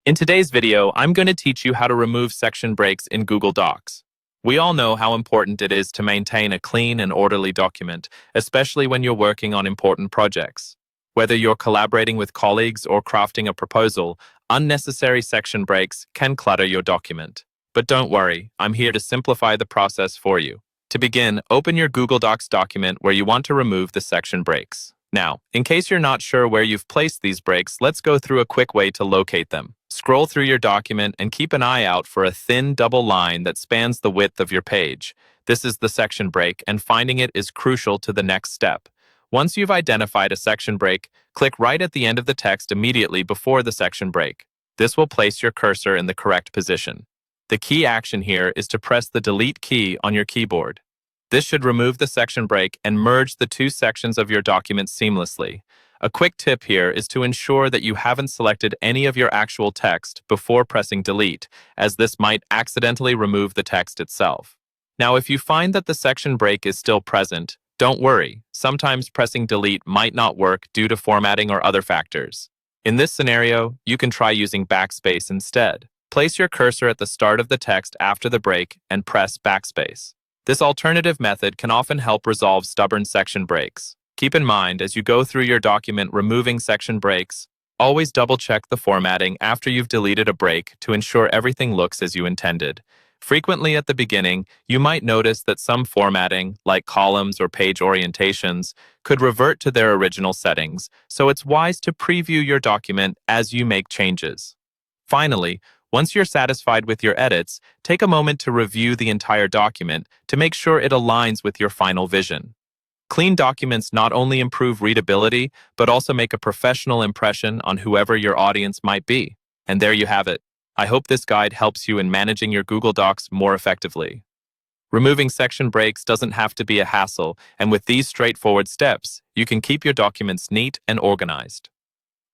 In today's video, I'm going to teach you how to remove section breaks in Google Docs. We all know how important it is to maintain a clean and orderly document, especially when you're working on important projects. Whether you're collaborating with colleagues or crafting a proposal, unnecessary section breaks can clutter your document. But don't worry, I'm here to simplify the process for you. To begin, open your Google Docs document where you want to remove the section breaks. Now, in case you're not sure where you've placed these breaks, let's go through a quick way to locate them. Scroll through your document and keep an eye out for a thin double line that spans the width of your page. This is the section break, and finding it is crucial to the next step. Once you've identified a section break, click right at the end of the text immediately before the section break. This will place your cursor in the correct position. The key action here is to press the Delete key on your keyboard. This should remove the section break and merge the two sections of your document seamlessly. A quick tip here is to ensure that you haven't selected any of your actual text before pressing Delete, as this might accidentally remove the text itself. Now, if you find that the section break is still present, don't worry. Sometimes pressing Delete might not work due to formatting or other factors. In this scenario, you can try using backspace instead. Place your cursor at the start of the text after the break and press backspace. This alternative method can often help resolve stubborn section breaks. Keep in mind, as you go through your document removing section breaks, always double-check the formatting after you've deleted a break to ensure everything looks as you intended. Frequently at the beginning, you might notice that some formatting, like columns or page orientations, could revert to their original settings, so it's wise to preview your document as you make changes. Finally, once you're satisfied with your edits, take a moment to review the entire document to make sure it aligns with your final vision. Clean documents not only improve readability, but also make a professional impression on whoever your audience might be. And there you have it. I hope this guide helps you in managing your Google Docs more effectively. Removing section breaks doesn't have to be a hassle, and with these straightforward steps, you can keep your documents neat and organized.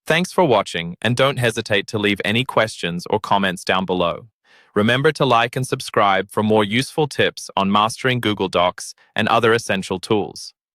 Thanks for watching, and don't hesitate to leave any questions or comments down below. Remember to like and subscribe for more useful tips on mastering Google Docs and other essential tools.